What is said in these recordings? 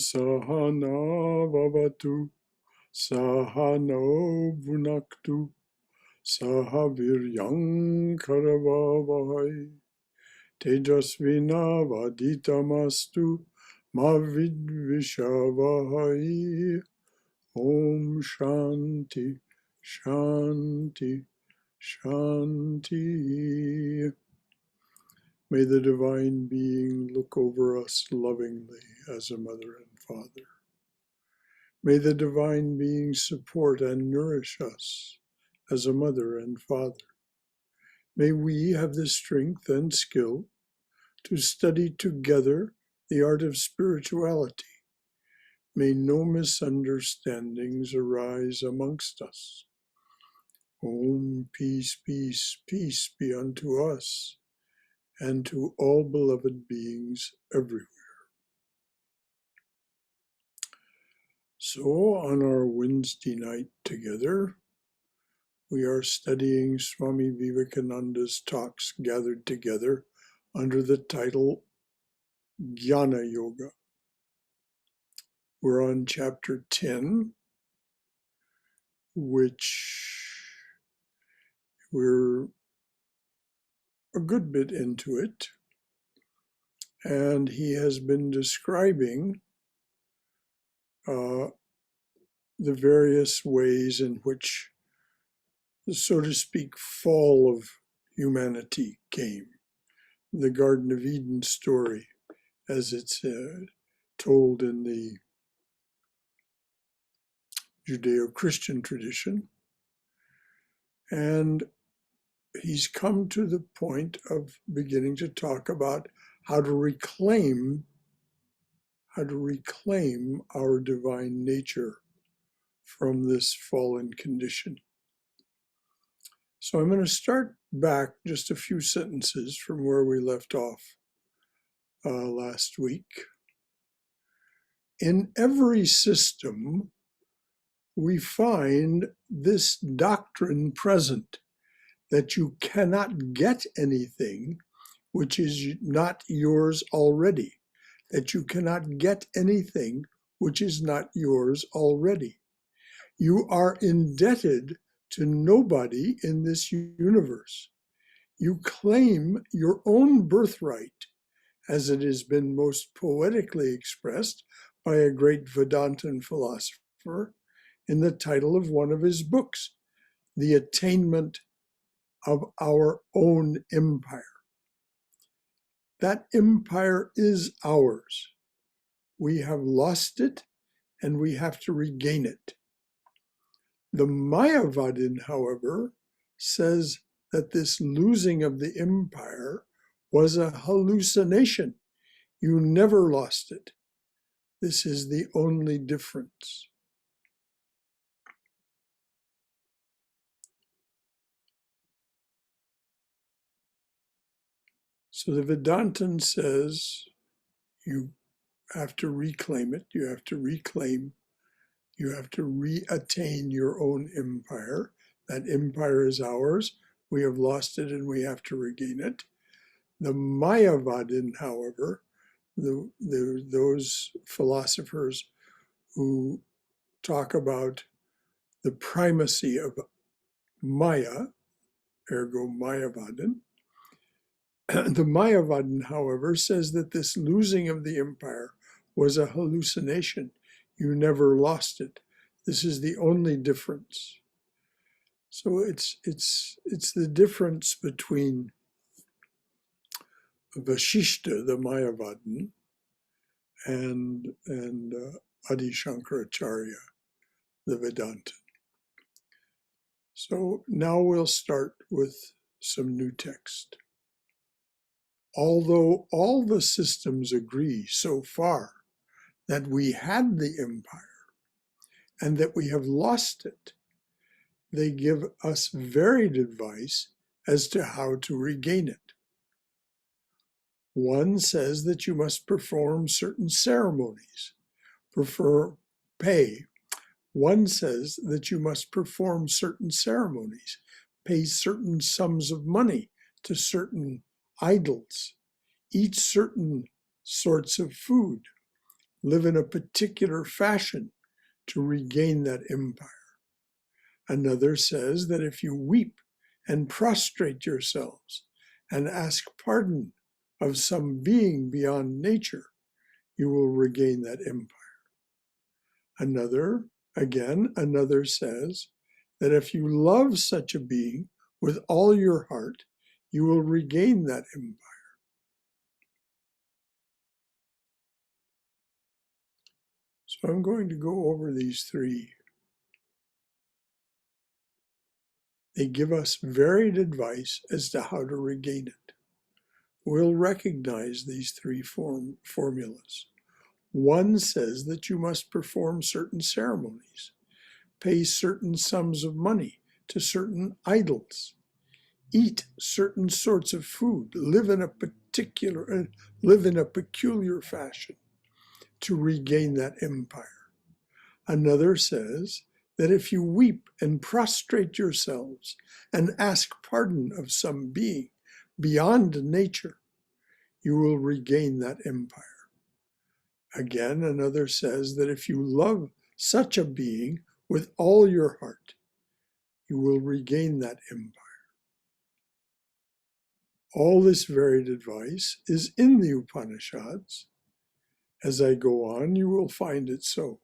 Sahana Vavatu Sahano Bhunaktu Sahaviryam Karavavahai Tejasvina Vaditamastu Mavidvishavahai. Om Shanti Shanti Shanti. May the Divine Being look over us lovingly as a mother and father. May the Divine Being support and nourish us as a mother and father. May we have the strength and skill to study together the art of spirituality. May no misunderstandings arise amongst us. Om, peace, peace, peace be unto us and to all beloved beings everywhere. So on our Wednesday night together, we are studying Swami Vivekananda's talks gathered together under the title Jnana Yoga. We're on chapter 10, which we're a good bit into it. And he has been describing the various ways in which, so to speak, fall of humanity came. The Garden of Eden story, as it's told in the Judeo-Christian tradition. And he's come to the point of beginning to talk about how to reclaim our divine nature from this fallen condition. So I'm going to start back just a few sentences from where we left off last week. In every system, we find this doctrine present, that you cannot get anything which is not yours already, that you cannot get anything which is not yours already. You are indebted to nobody in this universe. You claim your own birthright, as it has been most poetically expressed by a great Vedantan philosopher in the title of one of his books, The Attainment of Our Own Empire. That empire is ours. We have lost it, and we have to regain it. The Mayavadin, however, says that this losing of the empire was a hallucination. You never lost it. This is the only difference. So the Vedantan says you have to reclaim it, you have to re-attain your own empire. That empire is ours. We have lost it and we have to regain it. The Mayavadin, however, those philosophers who talk about the primacy of Maya, ergo Mayavadin, the Mayavadin, however, says that this losing of the empire was a hallucination. You never lost it. This is the only difference. So it's the difference between Vashishta, the Mayavadin, and Adi Shankaracharya, the Vedanta. So now we'll start with some new text. Although all the systems agree so far that we had the empire and that we have lost it, they give us varied advice as to how to regain it. One says that you must perform certain ceremonies, pay. One says that you must perform certain ceremonies, pay certain sums of money to certain idols, eat certain sorts of food, live in a particular fashion to regain that empire. Another says that if you weep and prostrate yourselves and ask pardon of some being beyond nature, you will regain that empire. Another says that if you love such a being with all your heart, you will regain that empire. So I'm going to go over these three. They give us varied advice as to how to regain it. We'll recognize these three formulas. One says that you must perform certain ceremonies, pay certain sums of money to certain idols, eat certain sorts of food, live in a peculiar fashion to regain that empire. Another says that if you weep and prostrate yourselves and ask pardon of some being beyond nature, you will regain that empire. Again, another says that if you love such a being with all your heart, you will regain that empire. All this varied advice is in the Upanishads. As I go on, you will find it so.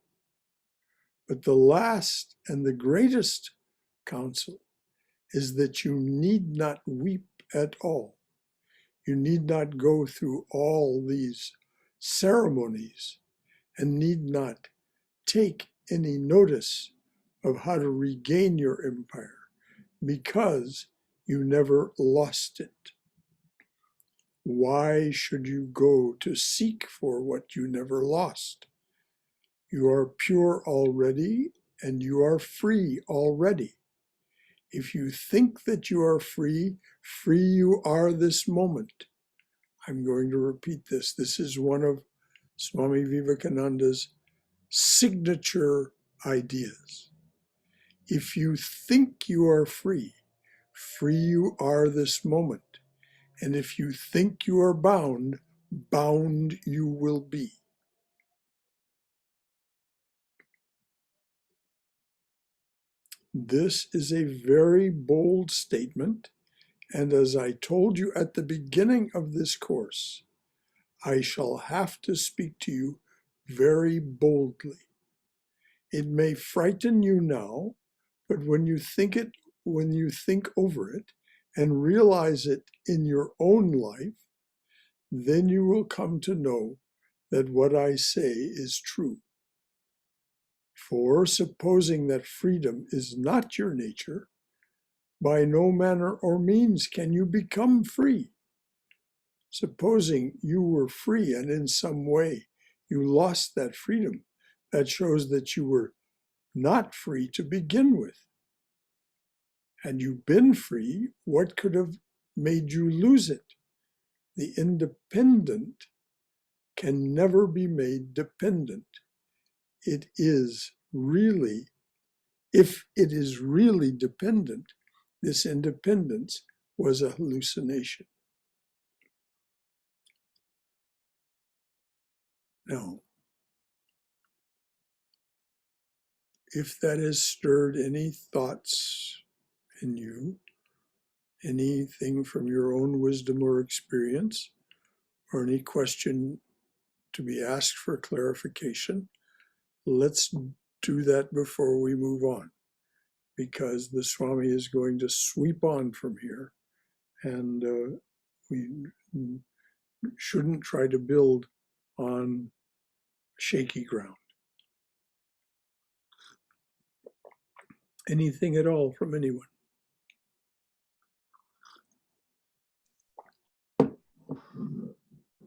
But the last and the greatest counsel is that you need not weep at all. You need not go through all these ceremonies and need not take any notice of how to regain your empire because you never lost it. Why should you go to seek for what you never lost? You are pure already and you are free already. If you think that you are free, free you are this moment. I'm going to repeat this. This is one of Swami Vivekananda's signature ideas. If you think you are free, free you are this moment. And if you think you are bound, bound you will be. This is a very bold statement, and as I told you at the beginning of this course, I shall have to speak to you very boldly. It may frighten you now, but when you think over it and realize it in your own life, then you will come to know that what I say is true. For supposing that freedom is not your nature, by no manner or means can you become free. Supposing you were free and in some way you lost that freedom, that shows that you were not free to begin with. Had you been free, what could have made you lose it? The independent can never be made dependent. It is really, if it is really dependent, this independence was a hallucination. Now, if that has stirred any thoughts in you, anything from your own wisdom or experience, or any question to be asked for clarification, let's do that before we move on, because the Swami is going to sweep on from here, and we shouldn't try to build on shaky ground. Anything at all from anyone?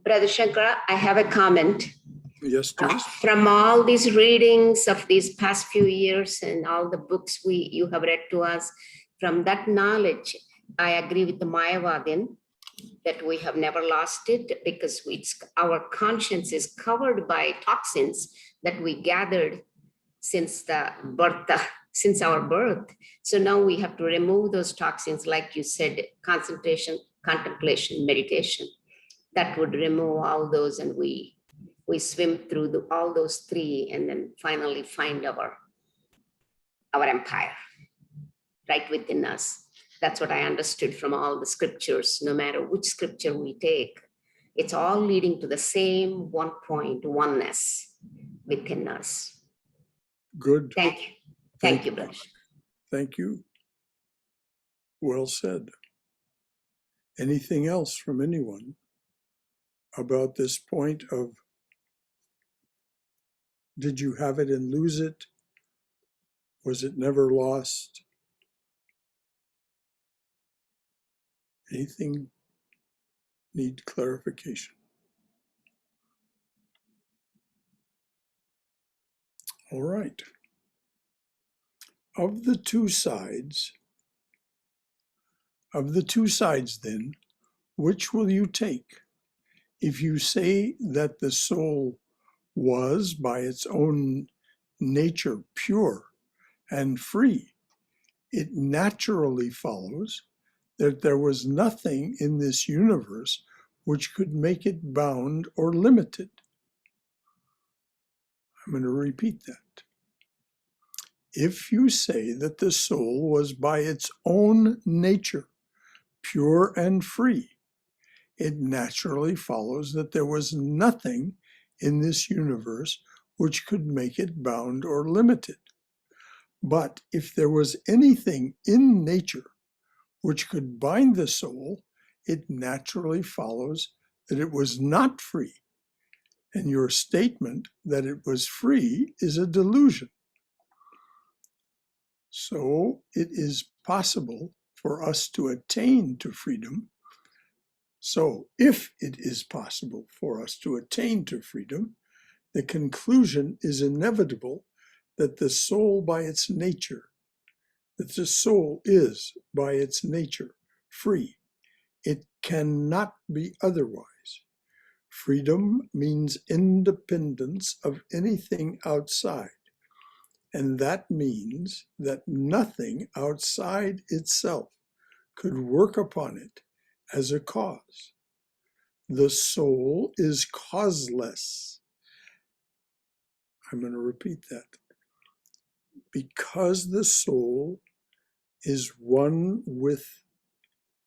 Brother Shankara, I have a comment. Yes, please. From all these readings of these past few years and all the books you have read to us, from that knowledge, I agree with the Mayavadin that we have never lost it because our conscience is covered by toxins that we gathered since our birth. So now we have to remove those toxins, like you said, concentration, contemplation, meditation. That would remove all those, and we we swim through all those three and then finally find our empire right within us. That's what I understood from all the scriptures. No matter which scripture we take, it's all leading to the same one point, oneness within us. Good. Thank you. Thank you, brother. Thank you. Well said. Anything else from anyone about this point of, did you have it and lose it? Was it never lost? Anything need clarification? All right. Of the two sides then, which will you take? If you say that the soul was by its own nature pure and free, it naturally follows that there was nothing in this universe which could make it bound or limited. I'm going to repeat that. If you say that the soul was by its own nature pure and free, it naturally follows that there was nothing in this universe which could make it bound or limited. But if there was anything in nature which could bind the soul, it naturally follows that it was not free. And your statement that it was free is a delusion. So it is possible for us to attain to freedom. So if it is possible for us to attain to freedom, the conclusion is inevitable that the soul by its nature, that the soul is by its nature free. It cannot be otherwise. Freedom means independence of anything outside. And that means that nothing outside itself could work upon it as a cause. The soul is causeless. I'm going to repeat that. Because the soul is one with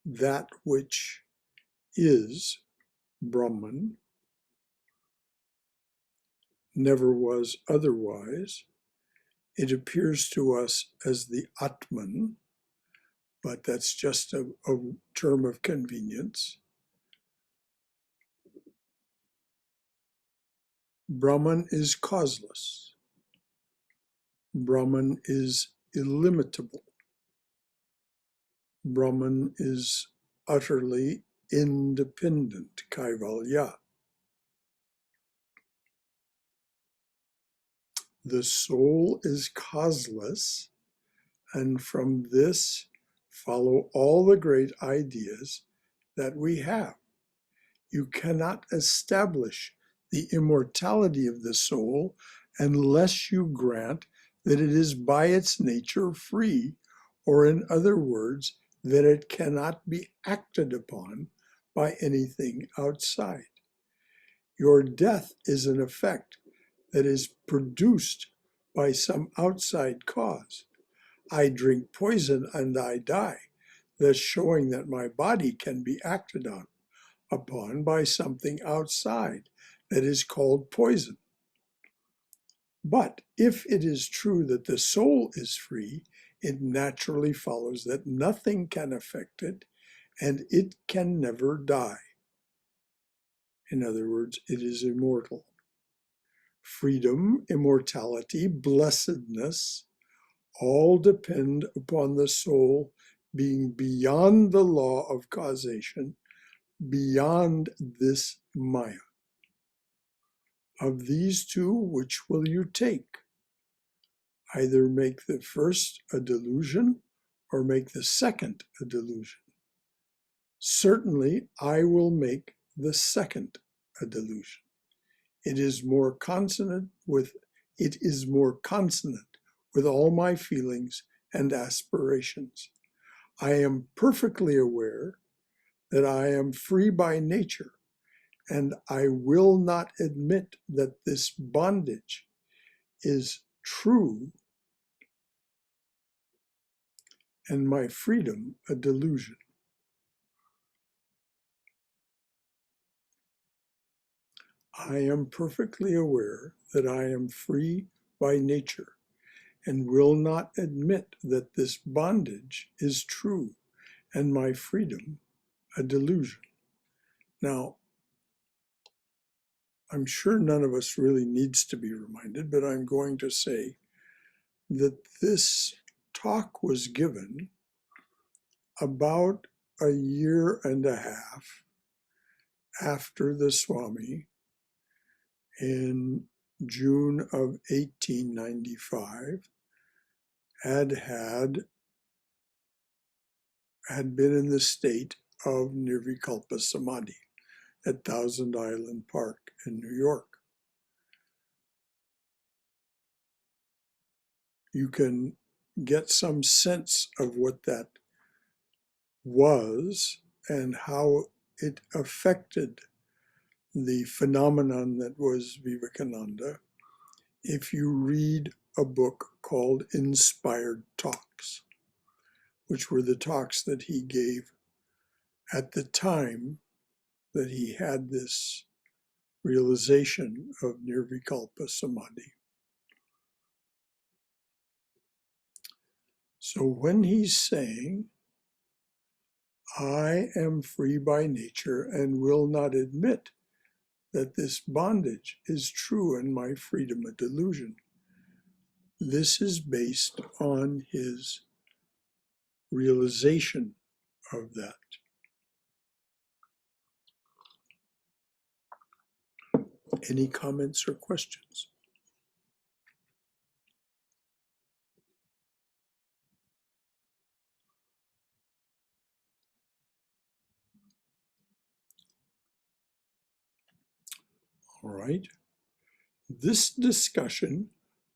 that which is Brahman, never was otherwise, it appears to us as the Atman, but that's just a term of convenience. Brahman is causeless. Brahman is illimitable. Brahman is utterly independent, Kaivalya. The soul is causeless, and from this follow all the great ideas that we have. You cannot establish the immortality of the soul unless you grant that it is by its nature free, or in other words, that it cannot be acted upon by anything outside. Your death is an effect that is produced by some outside cause. I drink poison and I die, thus showing that my body can be acted upon by something outside that is called poison. But if it is true that the soul is free, it naturally follows that nothing can affect it, and it can never die. In other words, it is immortal. Freedom, immortality, blessedness, all depend upon the soul being beyond the law of causation, beyond this Maya. Of these two, which will you take? Either make the first a delusion or make the second a delusion. Certainly, I will make the second a delusion. It is more consonant with all my feelings and aspirations. I am perfectly aware that I am free by nature, and I will not admit that this bondage is true and my freedom a delusion. I am perfectly aware that I am free by nature and will not admit that this bondage is true and my freedom a delusion. Now, I'm sure none of us really needs to be reminded, but I'm going to say that this talk was given about a year and a half after the Swami in June of 1895 had been in the state of Nirvikalpa Samadhi at Thousand Island Park in New York. You can get some sense of what that was and how it affected the phenomenon that was Vivekananda if you read a book called Inspired Talks, which were the talks that he gave at the time that he had this realization of Nirvikalpa Samadhi. So when he's saying, I am free by nature and will not admit that this bondage is true and my freedom a delusion, this is based on his realization of that. Any comments or questions? All right. This discussion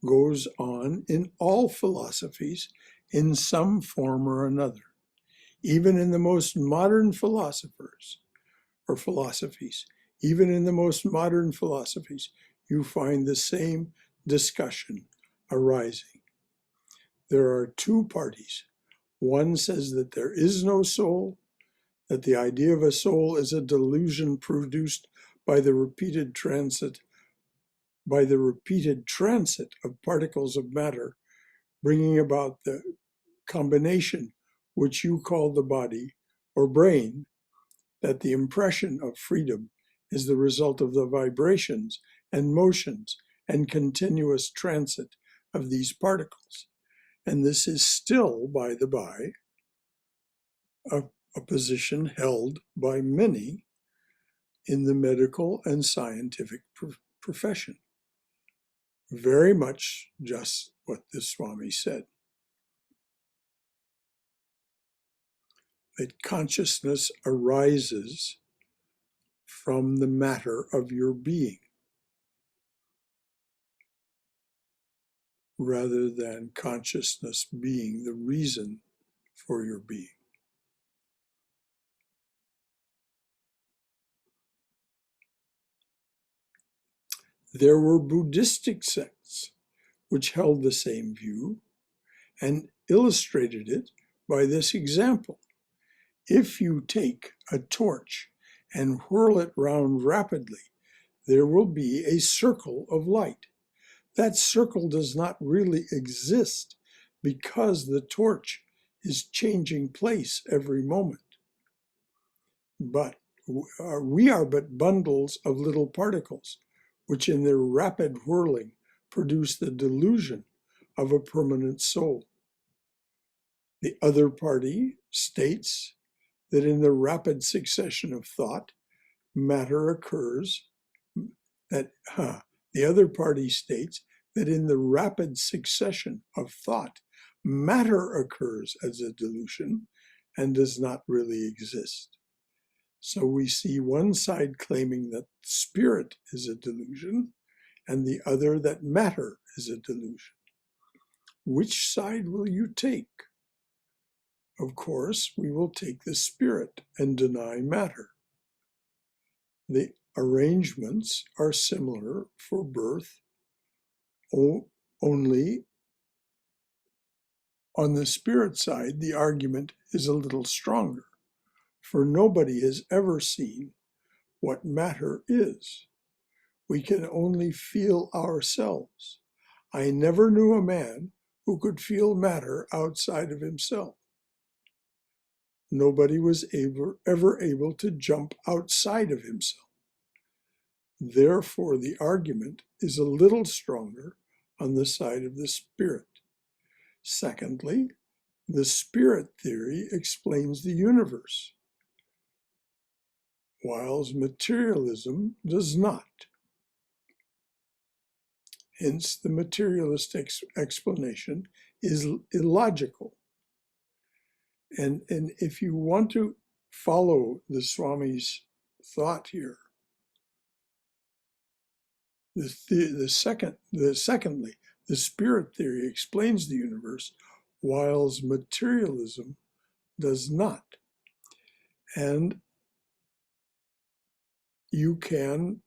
goes on in all philosophies in some form or another. Even in the most modern philosophers or philosophies, even in the most modern philosophies, you find the same discussion arising. There are two parties. One says that there is no soul, that the idea of a soul is a delusion produced by the repeated transit of particles of matter, bringing about the combination which you call the body or brain, that the impression of freedom is the result of the vibrations and motions and continuous transit of these particles. And this is still, by the by, a position held by many in the medical and scientific profession. Very much just what the Swami said. That consciousness arises from the matter of your being, rather than consciousness being the reason for your being. There were Buddhistic sects which held the same view and illustrated it by this example. If you take a torch and whirl it round rapidly, there will be a circle of light. That circle does not really exist because the torch is changing place every moment. But we are but bundles of little particles, which in their rapid whirling produce the delusion of a permanent soul. The other party states that in the rapid succession of thought, matter occurs, the other party states that in the rapid succession of thought, matter occurs as a delusion and does not really exist. So we see one side claiming that spirit is a delusion and the other that matter is a delusion. Which side will you take? Of course, we will take the spirit and deny matter. The arrangements are similar for birth, only on the spirit side, the argument is a little stronger, for nobody has ever seen what matter is. We can only feel ourselves. I never knew a man who could feel matter outside of himself. Nobody was ever able to jump outside of himself. Therefore, the argument is a little stronger on the side of the spirit. Secondly, the spirit theory explains the universe, whilst materialism does not. Hence, the materialist explanation is illogical. And if you want to follow the Swami's thought here, secondly, the spirit theory explains the universe, whilst materialism does not. And you can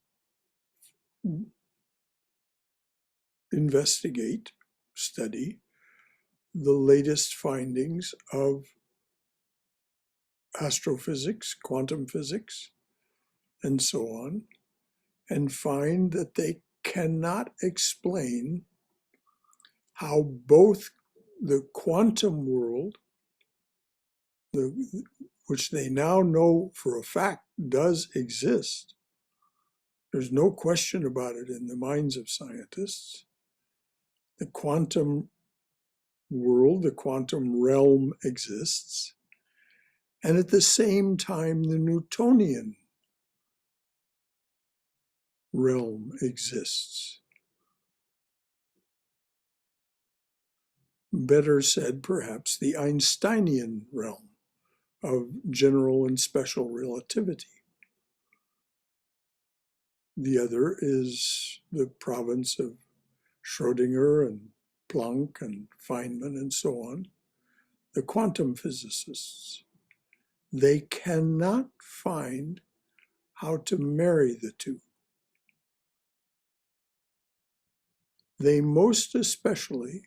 investigate, study the latest findings of astrophysics, quantum physics, and so on, and find that they cannot explain how both the quantum world, which they now know for a fact does exist, there's no question about it in the minds of scientists, the quantum world, the quantum realm exists, and at the same time the Newtonian realm exists. Better said, perhaps, the Einsteinian realm of general and special relativity. The other is the province of Schrödinger and Planck and Feynman and so on, the quantum physicists. They cannot find how to marry the two. They most especially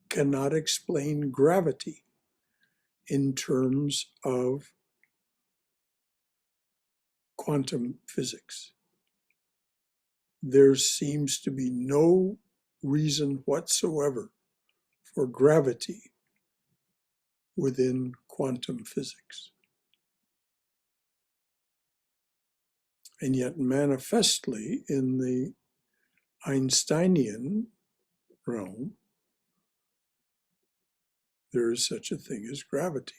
cannot explain gravity in terms of quantum physics. There seems to be no reason whatsoever for gravity within quantum physics. And yet manifestly in the Einsteinian realm, there is such a thing as gravity.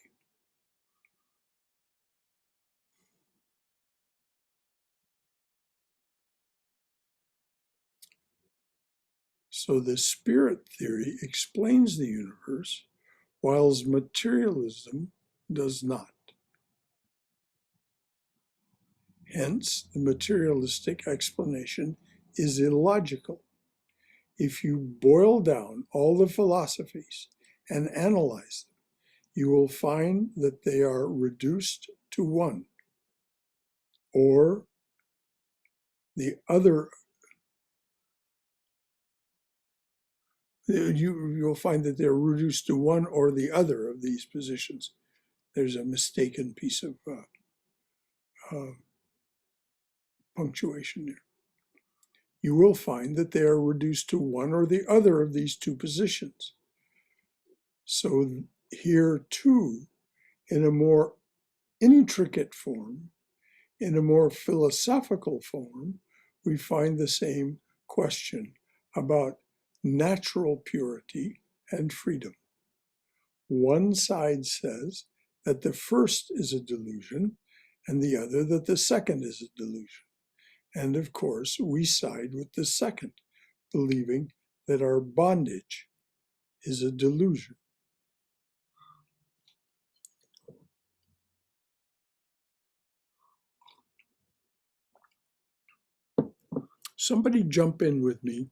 So the spirit theory explains the universe, whilst materialism does not. Hence, the materialistic explanation is illogical. If you boil down all the philosophies and analyze them, you will find that they are reduced to one, or the other. You'll find that they're reduced to one or the other of these positions. There's a mistaken piece of punctuation there. You will find that they are reduced to one or the other of these two positions. So here too, in a more intricate form, in a more philosophical form, we find the same question about natural purity and freedom. One side says that the first is a delusion, and the other that the second is a delusion. And of course, we side with the second, believing that our bondage is a delusion. Somebody jump in with me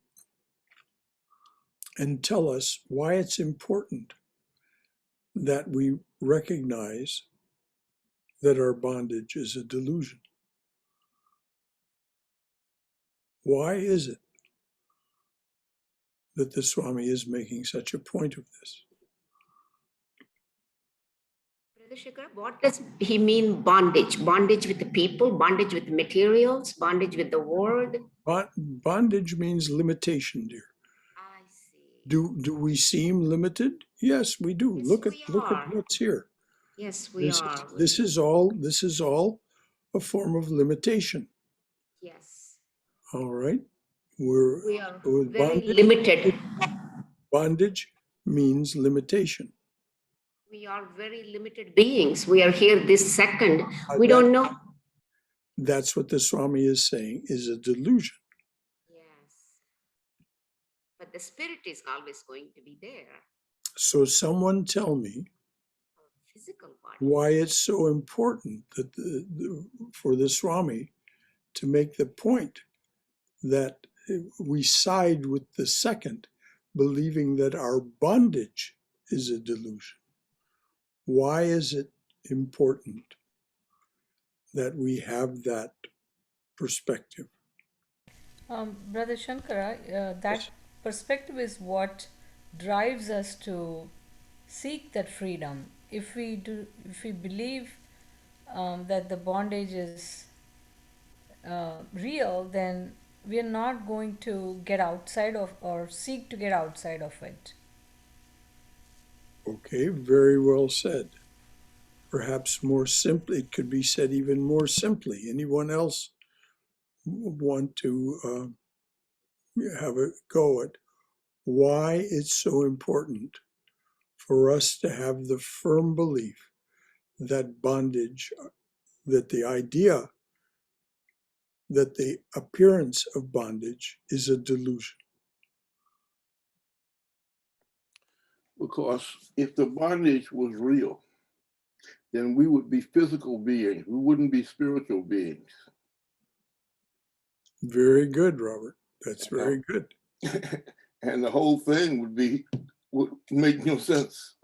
and tell us why it's important that we recognize that our bondage is a delusion. Why is it that the Swami is making such a point of this? Brother Shankara, what does he mean bondage? Bondage with the people, bondage with materials, bondage with the world? Bondage means limitation, dear. I see. Do we seem limited? Yes, we do. Yes, Look we at are. what's here. Yes, we are. This is all a form of limitation. Yes. All right. We are With very limited. bondage means limitation. We are very limited beings. We are here this second. We That, don't know. that's what the Swami is saying is a delusion. Yes. But the spirit is always going to be there. So someone tell me Physical body. why it's so important that for the Swami to make the point that we side with the second, believing that our bondage is a delusion. Why is it important that we have that perspective? Brother Shankara, that Yes. perspective is what drives us to seek that freedom. If we believe that the bondage is real, then we are not going to get outside of or seek to get outside of it. Okay, very well said. Perhaps more simply, it could be said even more simply. Anyone else want to have a go at why it's so important for us to have the firm belief that bondage, that the idea that the appearance of bondage is a delusion? Because if the bondage was real, then we would be physical beings. We wouldn't be spiritual beings. Very good, Robert. That's very good. And the whole thing would make no sense.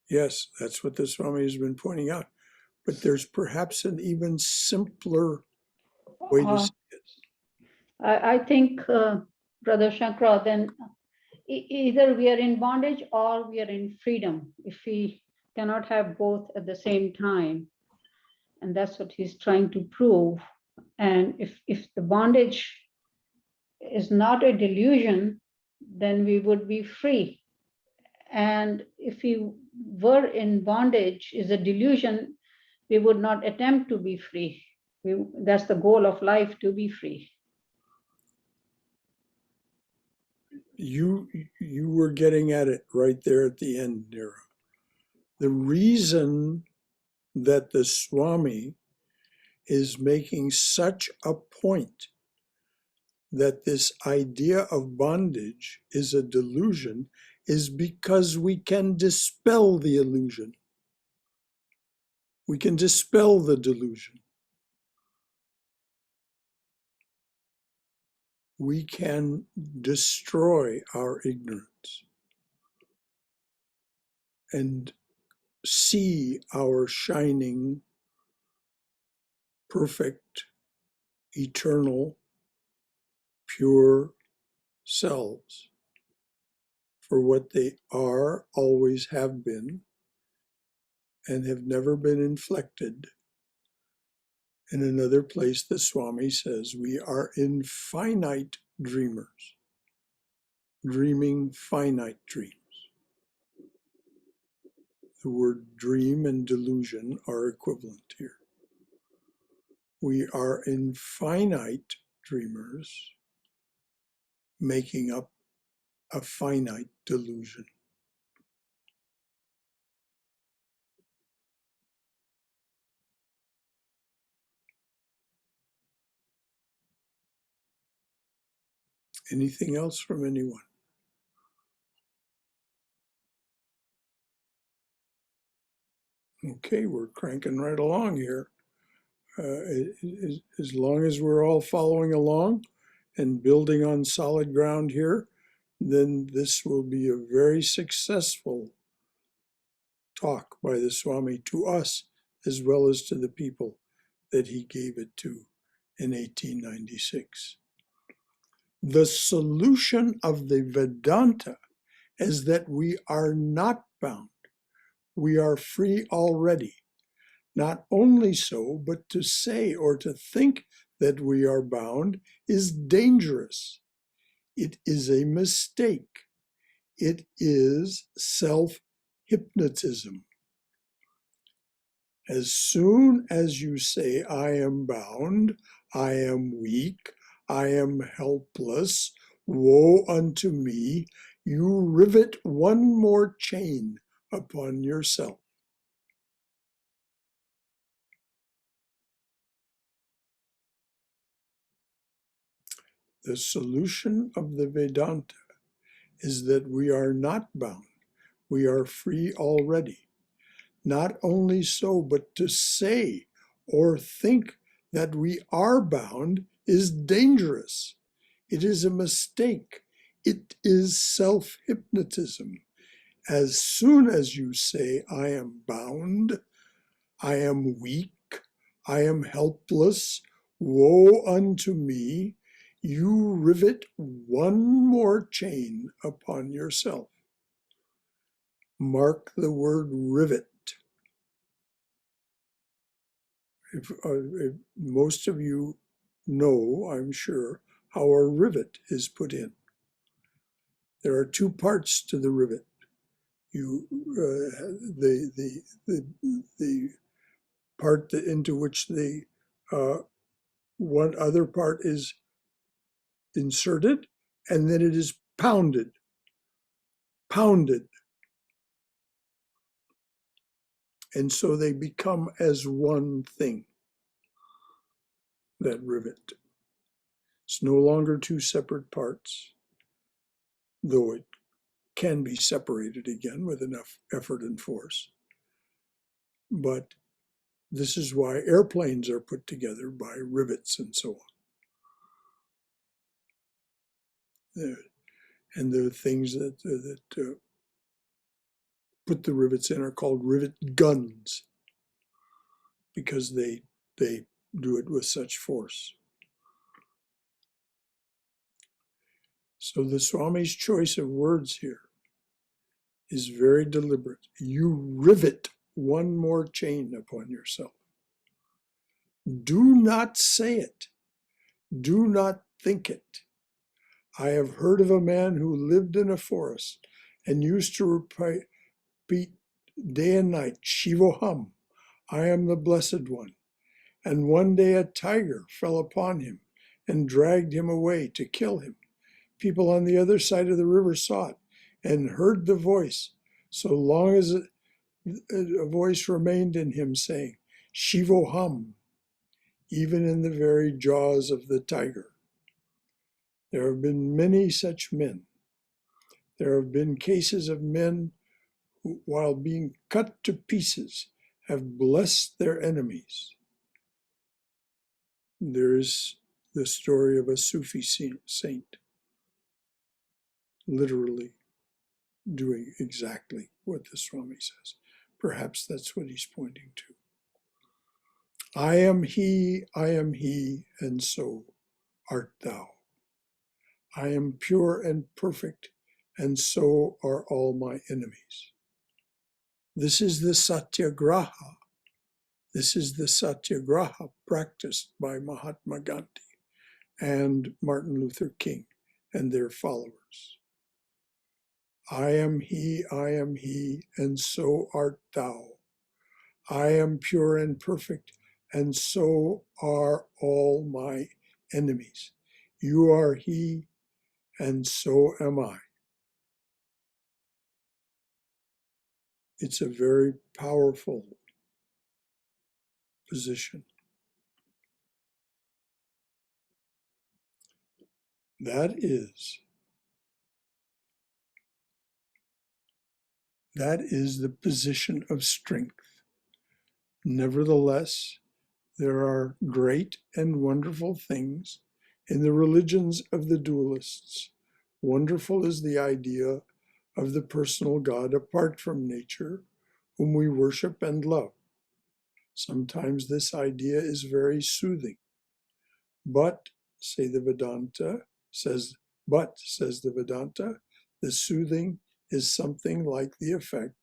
Yes, that's what the Swami has been pointing out. But there's perhaps an even simpler way to see it. I think, Brother Shankara, then either we are in bondage or we are in freedom. If we cannot have both at the same time, and that's what he's trying to prove. And if the bondage is not a delusion, then we would be free. And if we were in bondage is a delusion, we would not attempt to be free. That's the goal of life, to be free. You were getting at it right there at the end, Nira. The reason that the Swami is making such a point that this idea of bondage is a delusion is because we can dispel the illusion. We can dispel the delusion. We can destroy our ignorance and see our shining, perfect, eternal, pure selves for what they are, always have been, and have never been inflected. In another place, the Swami says, we are infinite dreamers, dreaming finite dreams. The word dream and delusion are equivalent here. We are infinite dreamers making up a finite delusion. Anything else from anyone? Okay, we're cranking right along here. As long as we're all following along and building on solid ground here, then this will be a very successful talk by the Swami to us as well as to the people that he gave it to in 1896. The solution of the Vedanta is that we are not bound. We are free already. Not only so, but to say or to think that we are bound is dangerous. It is a mistake. It is self-hypnotism. As soon as you say, I am bound, I am weak, I am helpless, woe unto me, you rivet one more chain upon yourself. The solution of the Vedanta is that we are not bound. We are free already. Not only so, but to say or think that we are bound is dangerous. It is a mistake. It is self-hypnotism. As soon as you say, I am bound, I am weak, I am helpless, woe unto me, you rivet one more chain upon yourself. Mark the word rivet. If most of you know, I'm sure, how a rivet is put in. There are two parts to the rivet. The part into which the one other part is inserted, and then it is pounded. And so they become as one thing, that rivet. It's no longer two separate parts, though it can be separated again with enough effort and force. But this is why airplanes are put together by rivets and so on. And the things that put the rivets in are called rivet guns, because they do it with such force. So the Swami's choice of words here is very deliberate. You rivet one more chain upon yourself. Do not say it. Do not think it. I have heard of a man who lived in a forest and used to repeat day and night, Shivoham, I am the Blessed One. And one day a tiger fell upon him and dragged him away to kill him. People on the other side of the river saw it and heard the voice, so long as a voice remained in him saying, Shivoham, even in the very jaws of the tiger. There have been many such men. There have been cases of men who, while being cut to pieces, have blessed their enemies. There is the story of a Sufi saint, literally doing exactly what the Swami says. Perhaps that's what he's pointing to. I am he, and so art thou. I am pure and perfect, and so are all my enemies. This is the satyagraha. This is the satyagraha practiced by Mahatma Gandhi and Martin Luther King and their followers. I am he, and so art thou. I am pure and perfect, and so are all my enemies. You are he, and so am I. It's a very powerful position. That is the position of strength. Nevertheless, there are great and wonderful things in the religions of the dualists. Wonderful is the idea of the personal God apart from nature, whom we worship and love. Sometimes this idea is very soothing. But, says the Vedanta, the soothing is something like the effect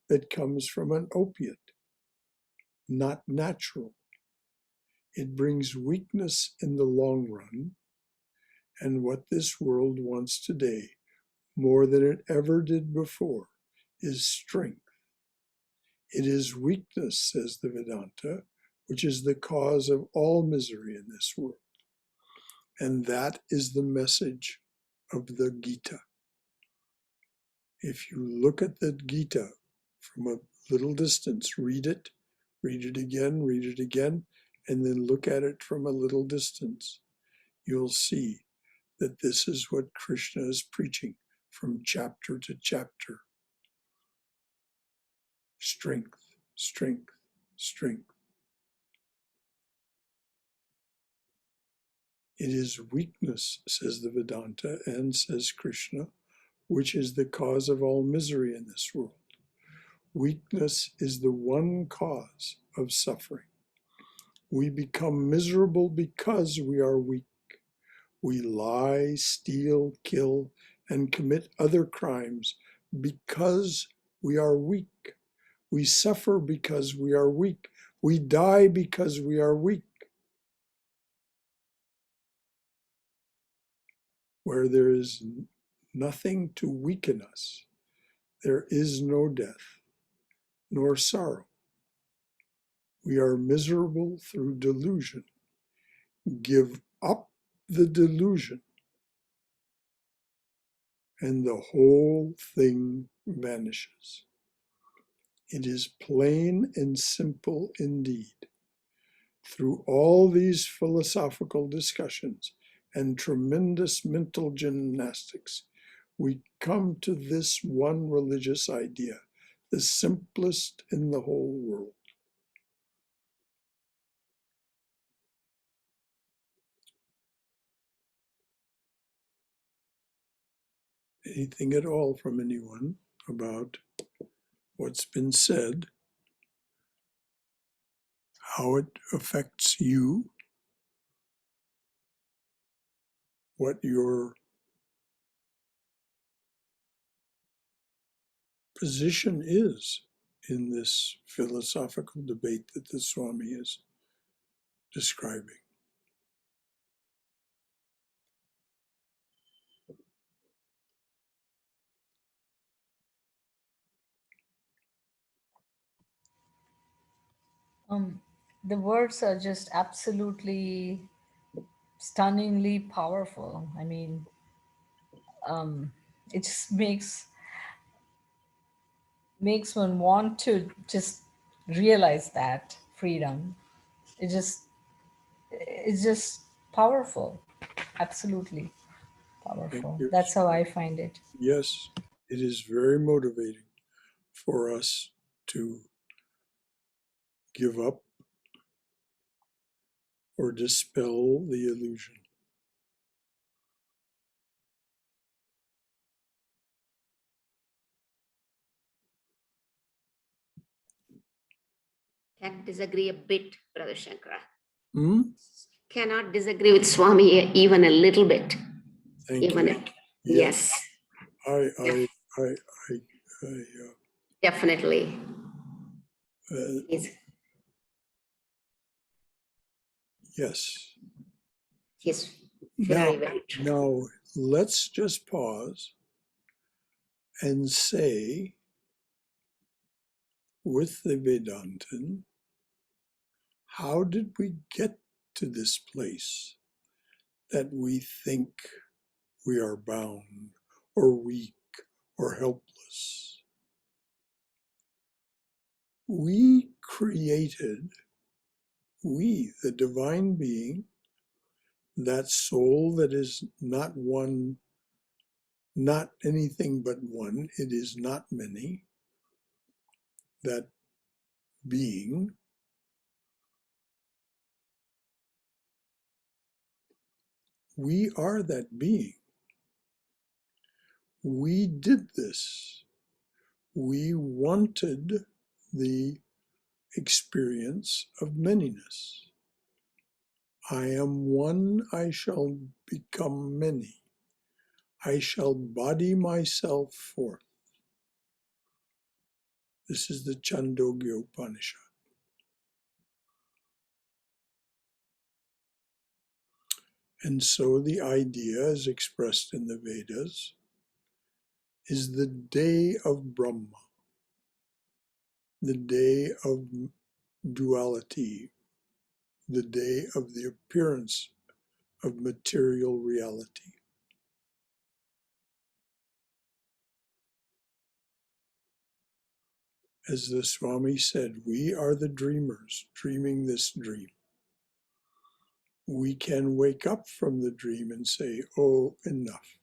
that comes from an opiate, not natural. It brings weakness in the long run, and what this world wants today, more than it ever did before, is strength. It is weakness, says the Vedanta, which is the cause of all misery in this world. And that is the message of the Gita. If you look at the Gita from a little distance, read it again, and then look at it from a little distance, you'll see that this is what Krishna is preaching from chapter to chapter. Strength, strength, strength. It is weakness, says the Vedanta, and says Krishna, which is the cause of all misery in this world. Weakness is the one cause of suffering. We become miserable because we are weak. We lie, steal, kill, and commit other crimes because we are weak. We suffer because we are weak. We die because we are weak. Where there is nothing to weaken us, there is no death, nor sorrow. We are miserable through delusion. Give up the delusion, and the whole thing vanishes. It is plain and simple indeed. Through all these philosophical discussions and tremendous mental gymnastics, we come to this one religious idea, the simplest in the whole world. Anything at all from anyone about what's been said, how it affects you, what your position is in this philosophical debate that the Swami is describing? The words are just absolutely stunningly powerful. I mean, it just makes one want to just realize that freedom. It's just powerful, absolutely Thank powerful. you. That's how I find it. Yes, it is very motivating for us to give up or dispel the illusion. Can't disagree a bit, Brother Shankara. Hmm? Cannot disagree with Swami even a little bit. Thank Even you. a, yes, I definitely. He's, yes. he's Now, very true. now let's just pause and say, with the Vedantin, how did we get to this place that we think we are bound or weak or helpless? We, the divine being, that soul that is not one, not anything but one, it is not many, that being, we are that being. We did this. We wanted the experience of manyness. I am one, I shall become many. I shall body myself forth. This is the Chandogya Upanishad. And so the idea, as expressed in the Vedas, is the day of Brahma, the day of duality, the day of the appearance of material reality. As the Swami said, we are the dreamers dreaming this dream. We can wake up from the dream and say, oh, enough.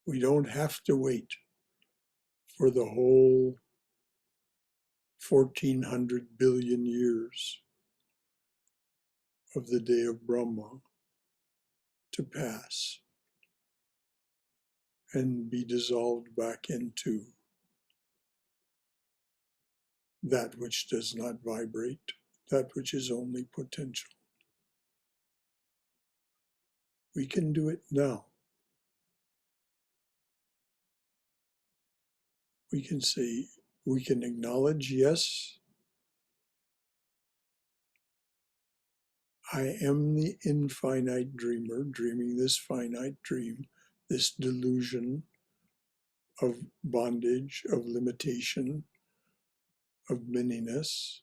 We don't have to wait for the whole 1400 billion years of the day of Brahma to pass and be dissolved back into that which does not vibrate, that which is only potential. We can do it now. We can say, we can acknowledge, yes, I am the infinite dreamer, dreaming this finite dream, this delusion of bondage, of limitation, of manyness.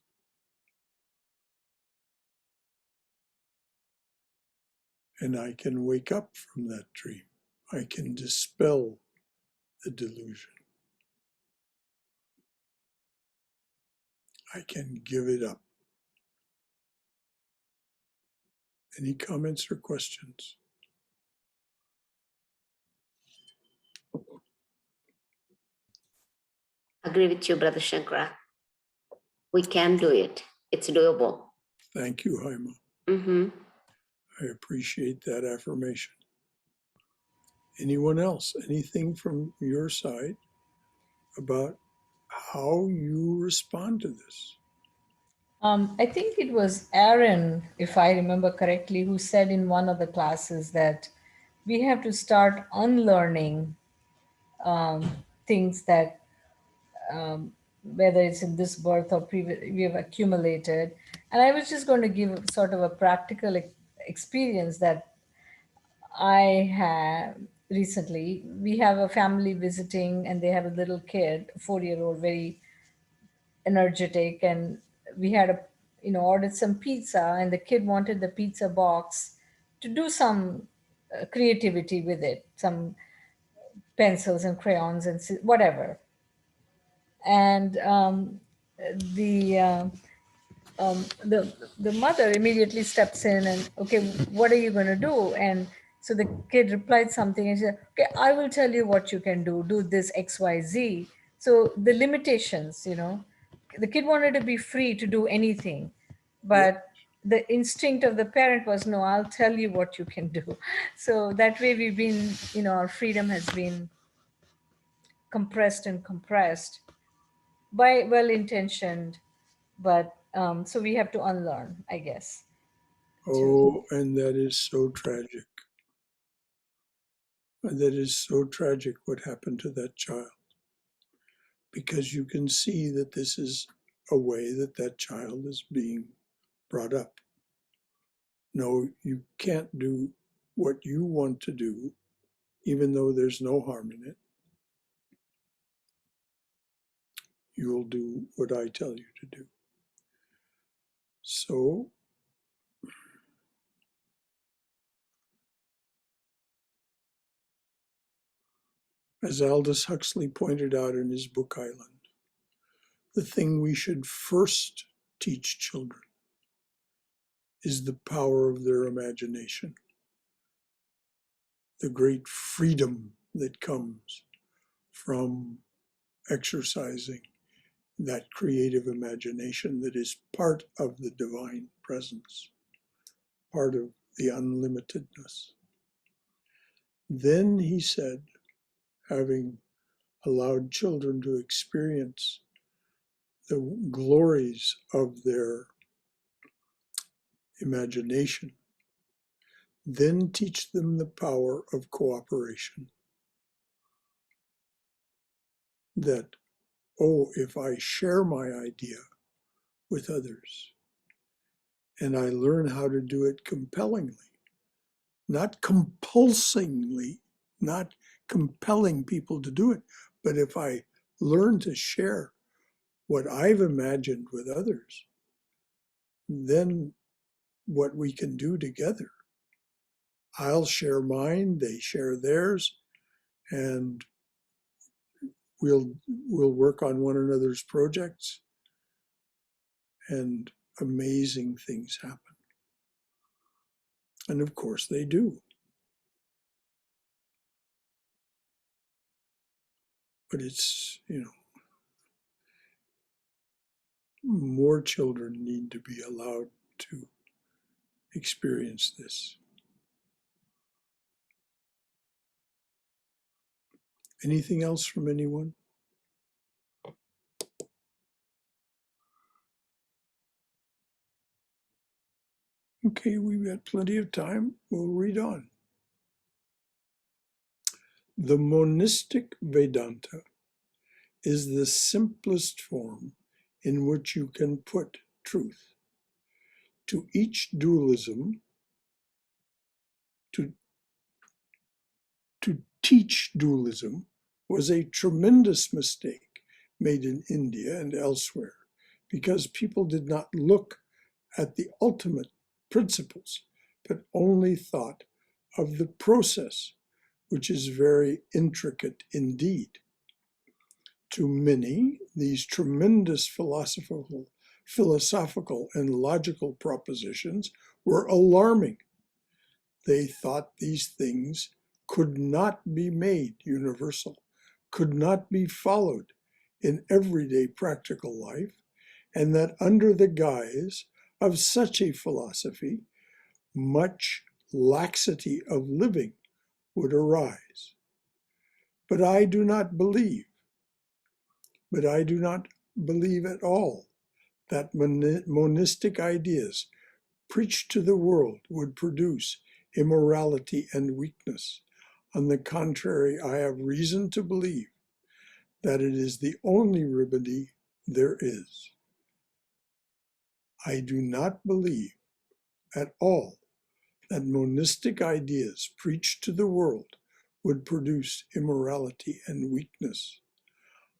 And I can wake up from that dream. I can dispel the delusion. I can give it up. Any comments or questions? Agree with you, Brother Shankara. We can do it. It's doable. Thank you, Haima. Mm-hmm. I appreciate that affirmation. Anyone else? Anything from your side about how you respond to this? I think it was Aaron, if I remember correctly, who said in one of the classes that we have to start unlearning things that, whether it's in this birth or previous, we have accumulated. And I was just going to give sort of a practical experience that I have recently. We have a family visiting, and they have a little kid, 4-year-old, very energetic, and we had ordered some pizza, and the kid wanted the pizza box to do some creativity with it, some pencils and crayons and whatever. And the uh, the mother immediately steps in and, okay, what are you going to do? And so the kid replied something, and she said, okay, I will tell you what you can do this XYZ. So the limitations, the kid wanted to be free to do anything, Yeah. but the instinct of the parent was, no, I'll tell you what you can do. So that way we've been, our freedom has been compressed and compressed by well-intentioned, but so we have to unlearn, I guess, to. Oh, and that is so tragic. And that is so tragic what happened to that child. Because you can see that this is a way that that child is being brought up. No, you can't do what you want to do, even though there's no harm in it. You'll do what I tell you to do. So, as Aldous Huxley pointed out in his book Island, the thing we should first teach children is the power of their imagination, the great freedom that comes from exercising that creative imagination that is part of the divine presence, part of the unlimitedness. Then he said, having allowed children to experience the glories of their imagination. Then teach them the power of cooperation. That, oh, if I share my idea with others and I learn how to do it compellingly, not compulsingly, not compelling people to do it, but if I learn to share what I've imagined with others, then what we can do together. I'll share mine, they share theirs, and we'll work on one another's projects, and amazing things happen. And of course they do. But it's, more children need to be allowed to experience this. Anything else from anyone? Okay, we've got plenty of time. We'll read on. The monistic Vedanta is the simplest form in which you can put truth. To each dualism, to teach dualism was a tremendous mistake made in India and elsewhere, because people did not look at the ultimate principles, but only thought of the process, which is very intricate indeed. To many, these tremendous philosophical and logical propositions were alarming. They thought these things could not be made universal, could not be followed in everyday practical life, and that under the guise of such a philosophy, much laxity of living would arise. But I do not believe at all that monistic ideas preached to the world would produce immorality and weakness. On the contrary, I have reason to believe that it is the only remedy there is. I do not believe at all that monistic ideas preached to the world would produce immorality and weakness.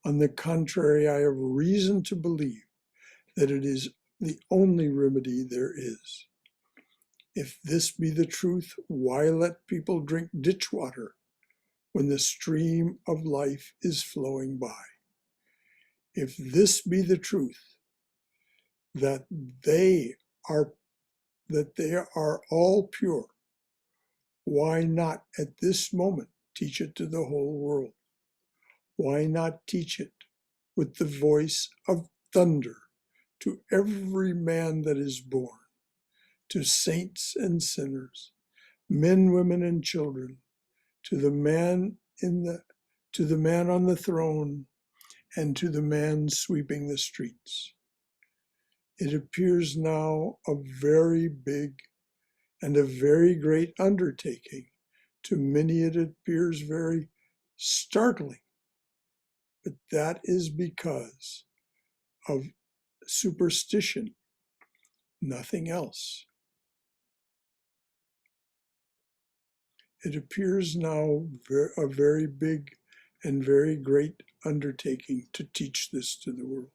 On the contrary, I have reason to believe that it is the only remedy there is. If this be the truth, why let people drink ditch water when the stream of life is flowing by? If this be the truth, that they are all pure, why not at this moment teach it to the whole world? Why not teach it with the voice of thunder to every man that is born, to saints and sinners, men, women, and children, to the man on the throne, and to the man sweeping the streets? It appears now a very big and a very great undertaking. To many it appears very startling, but that is because of superstition, nothing else. It appears now a very big and very great undertaking to teach this to the world.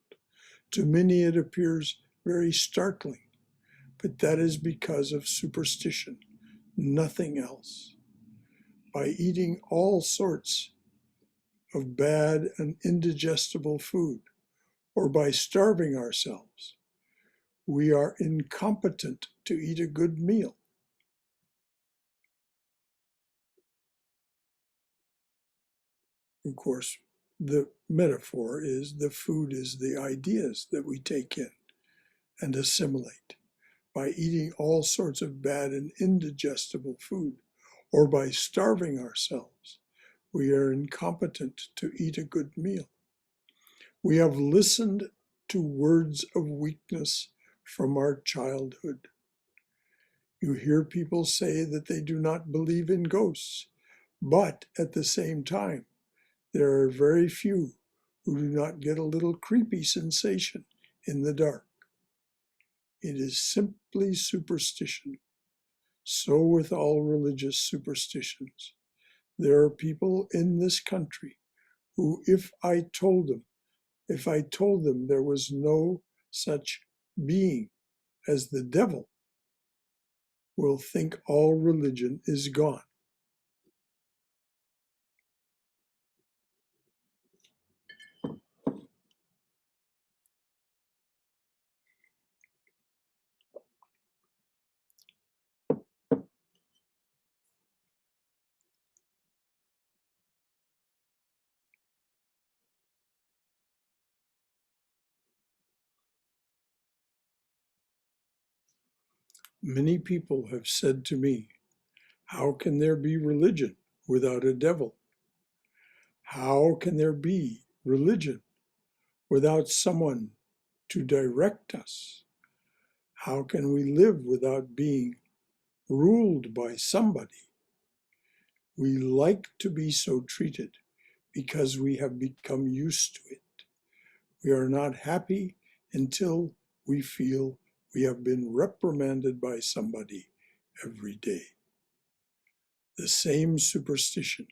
To many it appears very startling, but that is because of superstition, nothing else. By eating all sorts of bad and indigestible food, or by starving ourselves, we are incompetent to eat a good meal. Of course, the metaphor is the food is the ideas that we take in and assimilate. By eating all sorts of bad and indigestible food, or by starving ourselves, we are incompetent to eat a good meal. We have listened to words of weakness from our childhood. You hear people say that they do not believe in ghosts, but at the same time, there are very few who do not get a little creepy sensation in the dark. It is simply superstition. So with all religious superstitions. There are people in this country who, if I told them there was no such being as the devil, will think all religion is gone. Many people have said to me, how can there be religion without a devil? How can there be religion without someone to direct us? How can we live without being ruled by somebody? We like to be so treated because we have become used to it. We are not happy until we feel we have been reprimanded by somebody every day. The same superstition.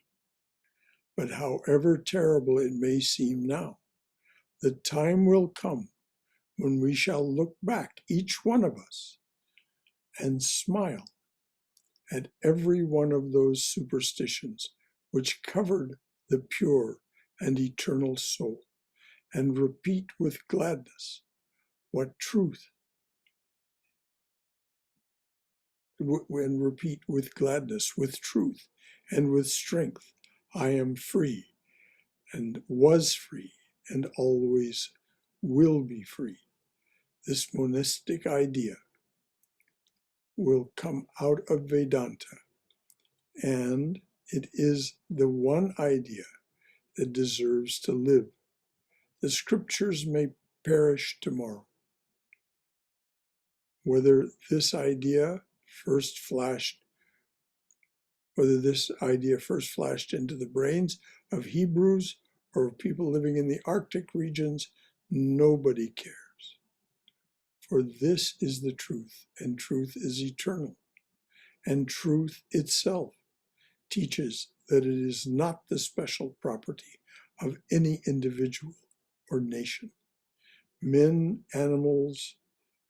But however terrible it may seem now, the time will come when we shall look back, each one of us, and smile at every one of those superstitions which covered the pure and eternal soul, and repeat with gladness what truth, and repeat with gladness, with truth, and with strength, I am free, and was free, and always will be free. This monistic idea will come out of Vedanta, and it is the one idea that deserves to live. The scriptures may perish tomorrow. Whether this idea first flashed into the brains of Hebrews or of people living in the Arctic regions, nobody cares. For this is the truth, and truth is eternal. And truth itself teaches that it is not the special property of any individual or nation. Men, animals,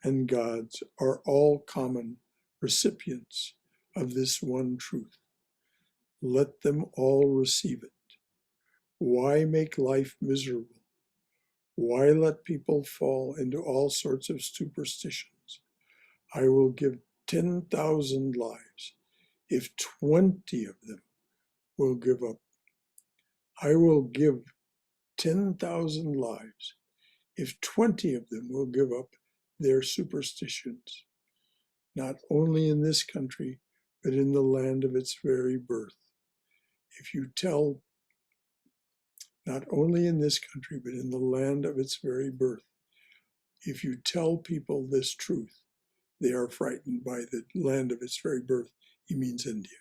and gods are all common recipients of this one truth. Let them all receive it. Why make life miserable? Why let people fall into all sorts of superstitions? I will give 10,000 lives if 20 of them will give up. I will give 10,000 lives if 20 of them will give up their superstitions, not only in this country, but in the land of its very birth. If you tell, not only in this country, but in the land of its very birth, if you tell people this truth, they are frightened by the land of its very birth. He means India.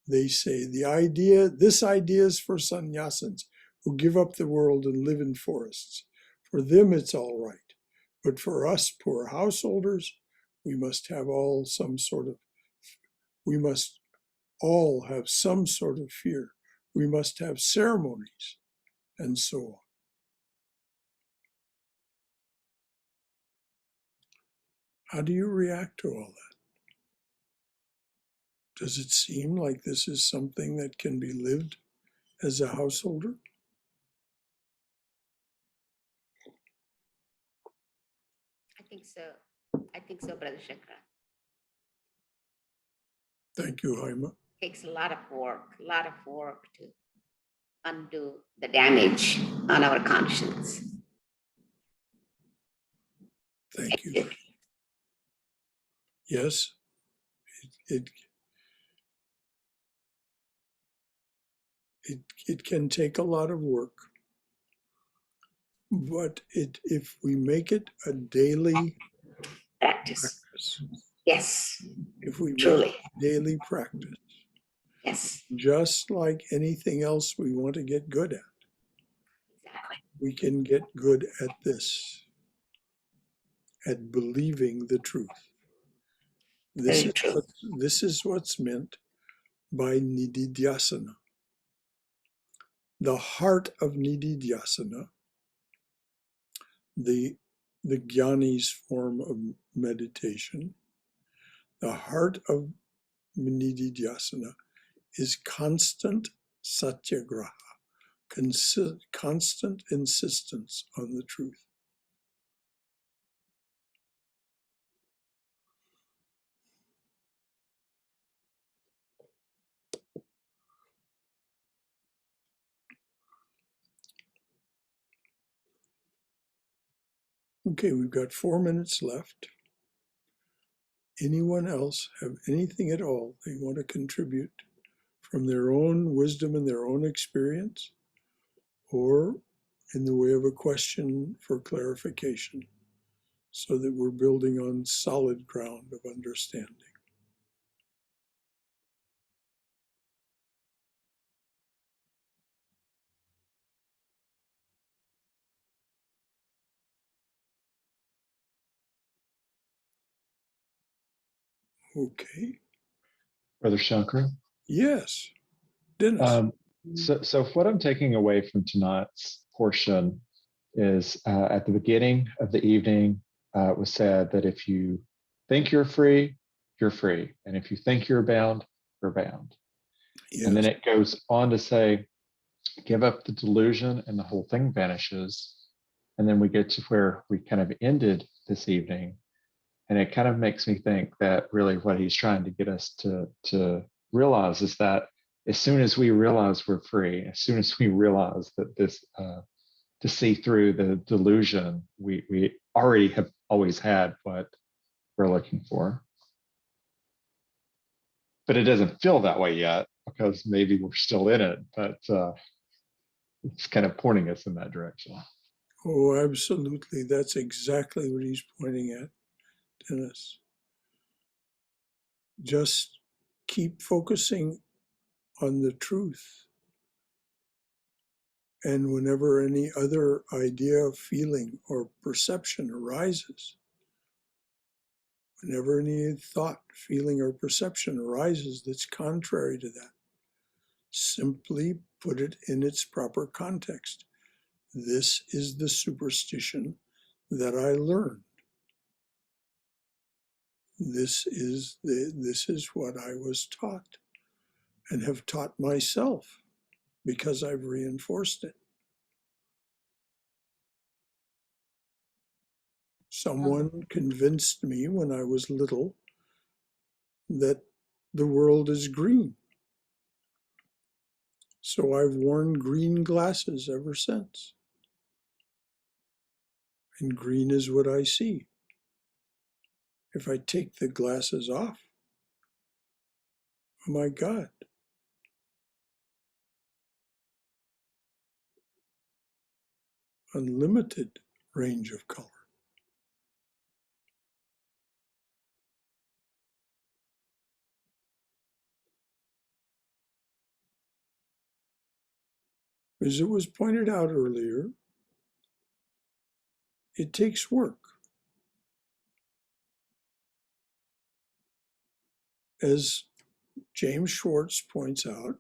They say this idea is for sannyasins who give up the world and live in forests. For them, it's all right. But for us poor householders, we must all have some sort of fear. We must have ceremonies, and so on. How do you react to all that? Does it seem like this is something that can be lived as a householder? I think so, Brother Shankara. Thank you, Haima. Takes a lot of work to undo the damage on our conscience. Thank you. Yes, it can take a lot of work, but if we make it a daily Practice. Yes, if we make truly. it daily practice. Yes, Just like anything else we want to get good at, exactly. we can get good at this, at believing the truth. Very true. This is what's meant by nididhyasana. The heart of nididhyasana, the jnani's form of meditation, the heart of nididhyasana is constant satyagraha, constant insistence on the truth. Okay, we've got 4 minutes left. Anyone else have anything at all they want to contribute from their own wisdom and their own experience, or in the way of a question for clarification, so that we're building on solid ground of understanding? Okay. Brother Shankara. Yes, Dennis. So what I'm taking away from tonight's portion is at the beginning of the evening, it was said that if you think you're free, you're free. And if you think you're bound, you're bound. Yes. And then it goes on to say, give up the delusion and the whole thing vanishes. And then we get to where we kind of ended this evening. And it kind of makes me think that really what he's trying to get us to realize is that as soon as we realize we're free, as soon as we realize that this, to see through the delusion, we already have always had what we're looking for. But it doesn't feel that way yet because maybe we're still in it, but it's kind of pointing us in that direction. Oh, absolutely. That's exactly what he's pointing at, Dennis. Just keep focusing on the truth. And whenever any other idea, feeling, or perception arises, whenever any thought, feeling, or perception arises that's contrary to that, simply put it in its proper context. This is the superstition that I learned. This is what I was taught and have taught myself because I've reinforced it. Someone convinced me when I was little that the world is green. So I've worn green glasses ever since. And green is what I see. If I take the glasses off, oh my God, unlimited range of color. As it was pointed out earlier, it takes work. As James Schwartz points out,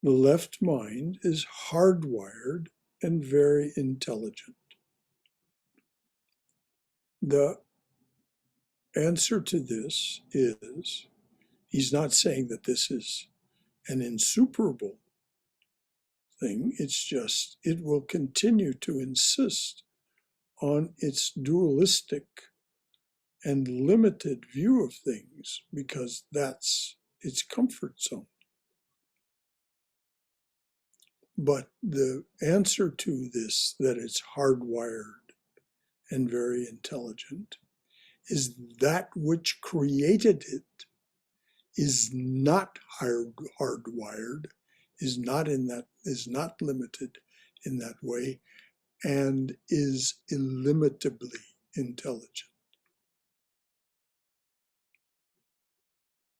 the left mind is hardwired and very intelligent. The answer to this is, he's not saying that this is an insuperable thing, it's just, it will continue to insist on its dualistic and limited view of things because that's its comfort zone. But the answer to this, that it's hardwired and very intelligent, is that which created it is not hardwired, is not limited in that way, and is illimitably intelligent.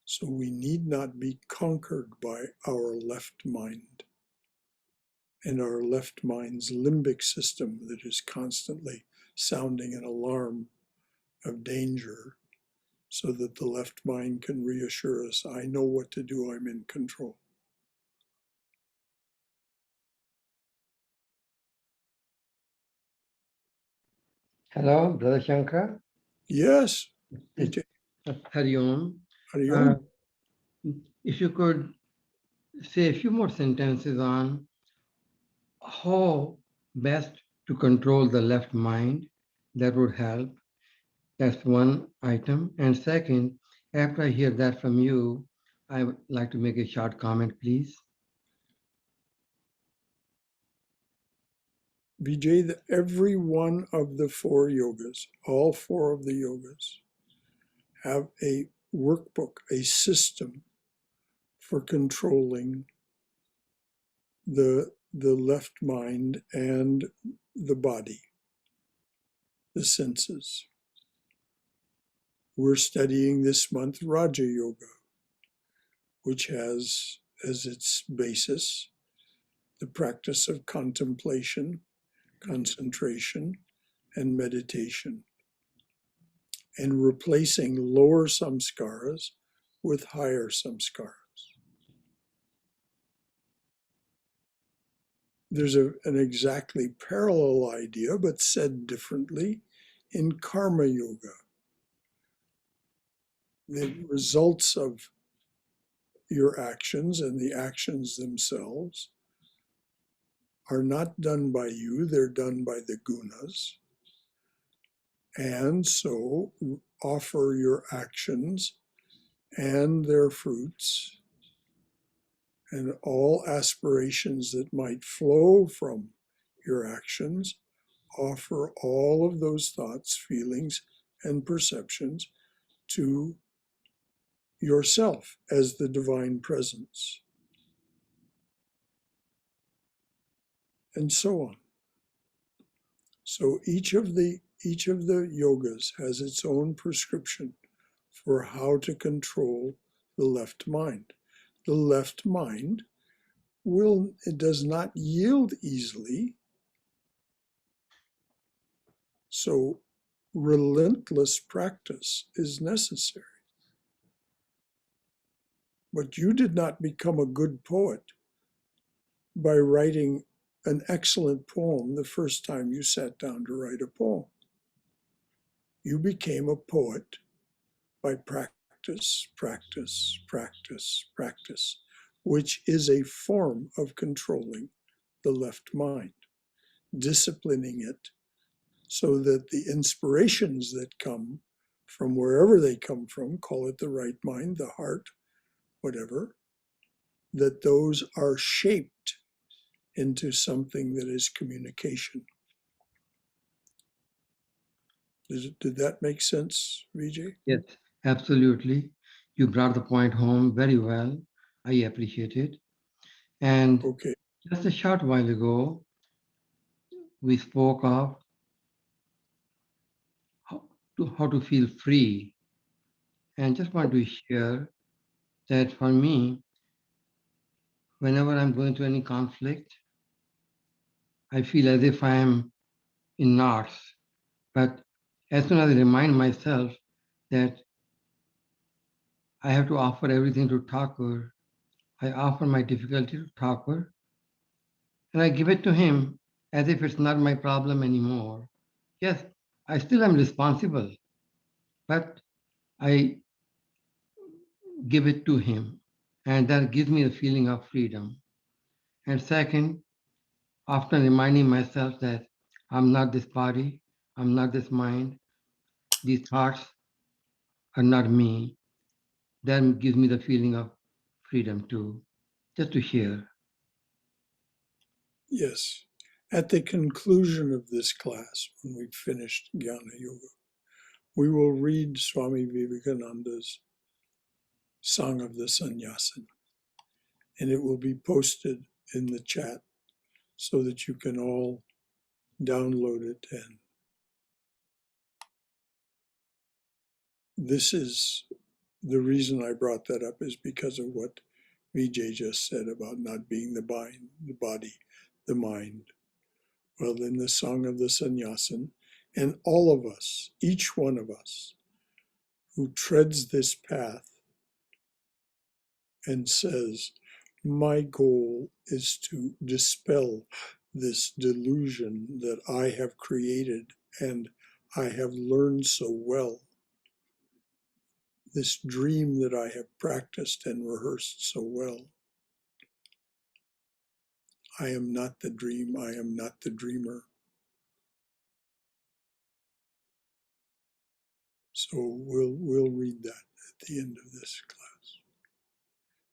So we need not be conquered by our left mind and our left mind's limbic system that is constantly sounding an alarm of danger, so that the left mind can reassure us, I know what to do, I'm in control. Hello, Brother Shankara. Yes, Vijay. Hari Om. Hari Om. If you could say a few more sentences on how best to control the left mind, that would help. That's one item. And second, after I hear that from you, I would like to make a short comment, please. Vijay, every one of the four yogas, all four of the yogas, have a workbook, a system for controlling the left mind and the body, the senses. We're studying this month Raja Yoga, which has as its basis the practice of contemplation, concentration, and meditation, and replacing lower samskaras with higher samskaras. There's an exactly parallel idea, but said differently, in karma yoga. The results of your actions and the actions themselves are not done by you, they're done by the gunas. And so offer your actions and their fruits and all aspirations that might flow from your actions, offer all of those thoughts, feelings, and perceptions to yourself as the divine presence, and so on. So each of the yogas has its own prescription for how to control the left mind. The left mind it does not yield easily. So relentless practice is necessary. But you did not become a good poet by writing an excellent poem the first time you sat down to write a poem. You became a poet by practice, practice, practice, practice, which is a form of controlling the left mind, disciplining it so that the inspirations that come from wherever they come from, call it the right mind, the heart, whatever, that those are shaped into something that is communication. Did that make sense, Vijay? Yes, absolutely. You brought the point home very well. I appreciate it. And Okay. just a short while ago, we spoke of how to feel free. And just want to share that for me, whenever I'm going through any conflict, I feel as if I am in knots. But as soon as I remind myself that I have to offer everything to Thakur, I offer my difficulty to Thakur, and I give it to him as if it's not my problem anymore. Yes, I still am responsible, but I give it to him, and that gives me the feeling of freedom. And second, often reminding myself that I'm not this body, I'm not this mind, these thoughts are not me. That gives me the feeling of freedom too, just to share. Yes. At the conclusion of this class, when we've finished Jnana Yoga, we will read Swami Vivekananda's Song of the Sannyasin, and it will be posted in the chat so that you can all download it. And this is the reason I brought that up is because of what Vijay just said about not being the body, the mind. Well, in the Song of the Sannyasin, and all of us, each one of us who treads this path and says, my goal is to dispel this delusion that I have created and I have learned so well, this dream that I have practiced and rehearsed so well. I am not the dream, I am not the dreamer. So we'll read that at the end of this class,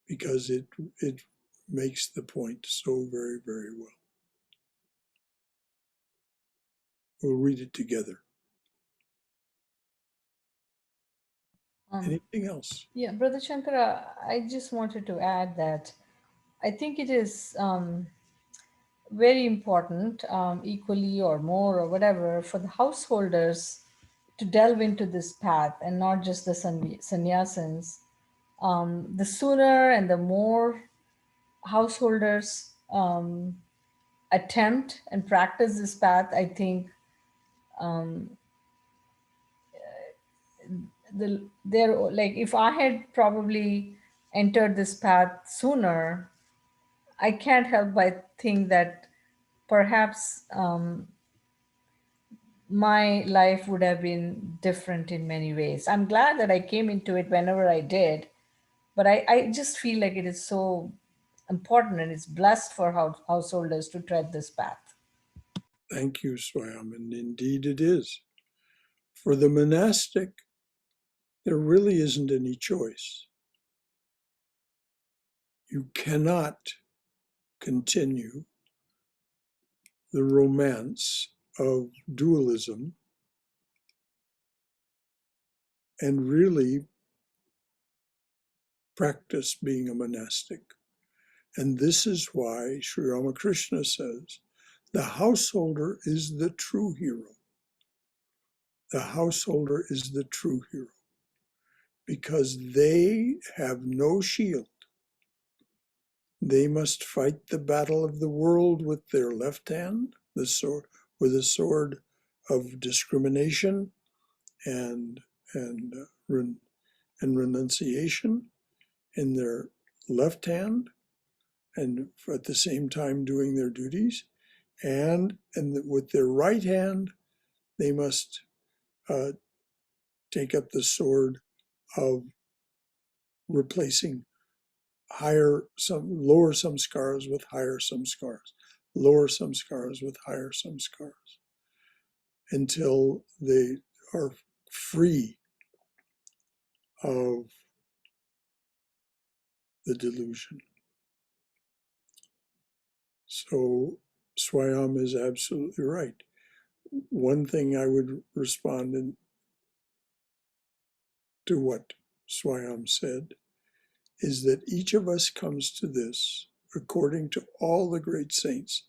because it makes the point so very, very well. We'll read it together. Anything else? Yeah, Brother Shankara, I just wanted to add that I think it is very important, equally or more or whatever, for the householders to delve into this path and not just the sannyasins. The sooner and the more householders attempt and practice this path, I think they're like, if I had probably entered this path sooner, I can't help but think that perhaps my life would have been different in many ways. I'm glad that I came into it whenever I did, but I just feel like it is so important and it's blessed for householders to tread this path. Thank you, Swam, and indeed it is. For the monastic, there really isn't any choice. You cannot continue the romance of dualism and really practice being a monastic. And this is why Sri Ramakrishna says, the householder is the true hero. The householder is the true hero because they have no shield. They must fight the battle of the world with their left hand, the sword, with a sword of discrimination and renunciation in their left hand, and at the same time doing their duties. And with their right hand, they must take up the sword of replacing lower samskaras with higher samskaras, lower samskaras with higher samskaras, until they are free of the delusion. So Swayam is absolutely right. One thing I would respond to what Swayam said is that each of us comes to this according to all the great saints,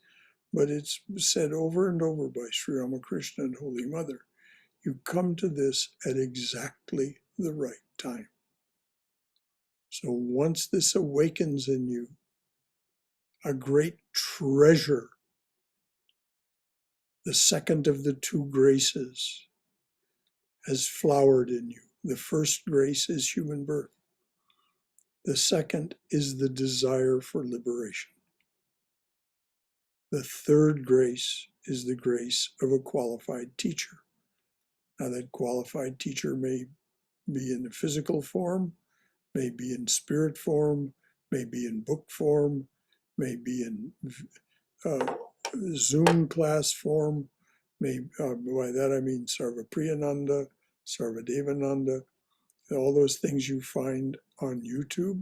but it's said over and over by Sri Ramakrishna and Holy Mother, you come to this at exactly the right time. So once this awakens in you, a great treasure, the second of the two graces, has flowered in you. The first grace is human birth. The second is the desire for liberation. The third grace is the grace of a qualified teacher. Now, that qualified teacher may be in a physical form, may be in spirit form, may be in book form, may be in Zoom class form. By that I mean Sarvapriyananda, Sarvadevananda, all those things you find on YouTube.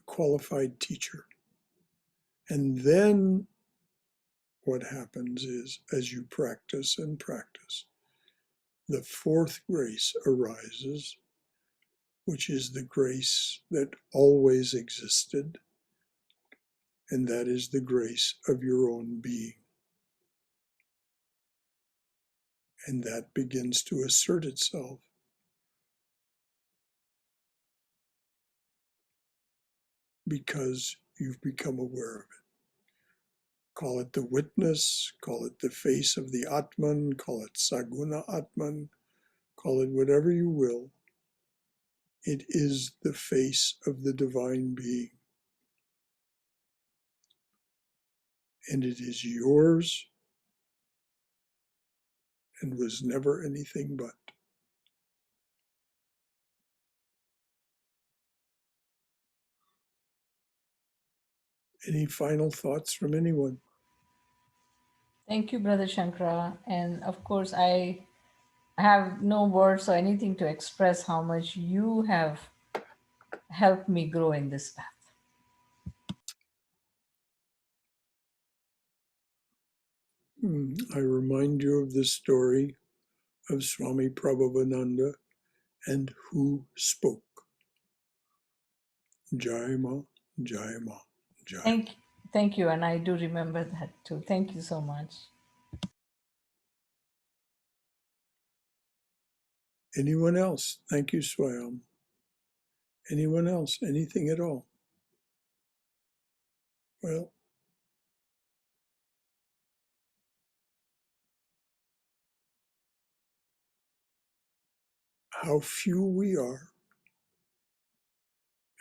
Qualified teacher. And then what happens is, as you practice and practice, the fourth grace arises, which is the grace that always existed, and that is the grace of your own being. And that begins to assert itself. Because you've become aware of it. Call it the witness, call it the face of the Atman, call it Saguna Atman, call it whatever you will. It is the face of the divine being. And it is yours and was never anything but. Any final thoughts from anyone? Thank you, Brother Shankara. And of course, I have no words or anything to express how much you have helped me grow in this path. I remind you of the story of Swami Prabhavananda and who spoke. Jai Ma, Jai Ma, Jai Ma. Thank you. And I do remember that too. Thank you so much. Anyone else? Thank you, Swayam. Anyone else? Anything at all? Well, how few we are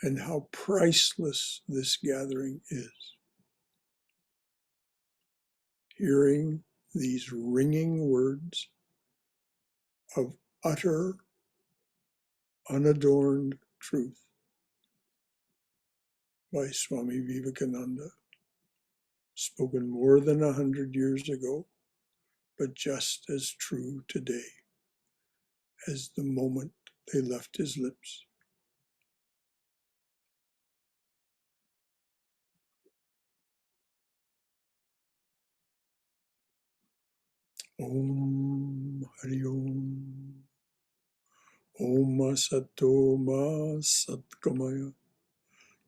and how priceless this gathering is. Hearing these ringing words of utter, unadorned truth by Swami Vivekananda, spoken more than 100 years ago, but just as true today as the moment they left his lips. Om Hari Om. Om Sato Ma Satgamaya.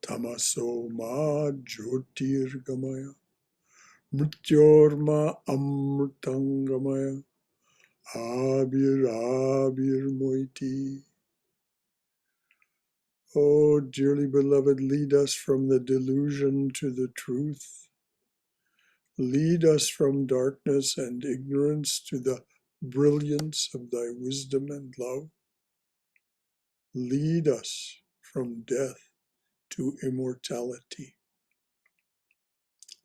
Tamaso Ma Jyotirgamaya. Mrityorma Amritangamaya. Abir Moiti. Oh, dearly beloved, lead us from the delusion to the truth. Lead us from darkness and ignorance to the brilliance of thy wisdom and love. Lead us from death to immortality.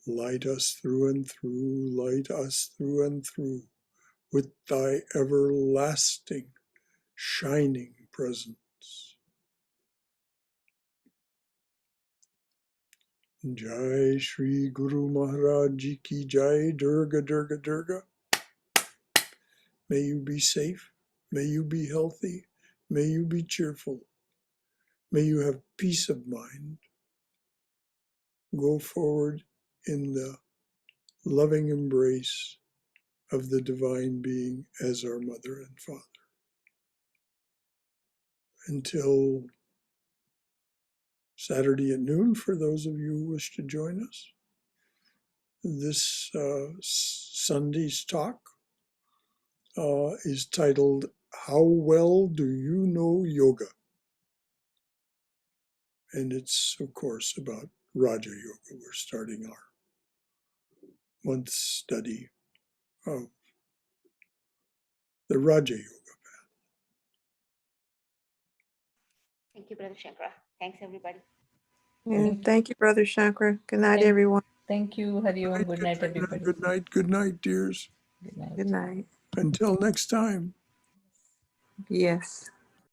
Light us through and through, light us through and through with thy everlasting, shining presence. Jai Shri Guru Maharaj Ji Ki Jai, Durga Durga Durga. May you be safe, may you be healthy, may you be cheerful, may you have peace of mind. Go forward in the loving embrace of the divine being as our mother and father. Until Saturday at noon, for those of you who wish to join us. This Sunday's talk is titled, How Well Do You Know Yoga? And it's, of course, about Raja Yoga. We're starting our month's study of the Raja Yoga. Thank you, Brother Shankara. Thanks, everybody. And thank you, Brother Shankara. Good night, everyone. Thank you, Hari Om. Good night, Good night, everybody. good night, good night, dears. Good night. Good night. Until next time. Yes.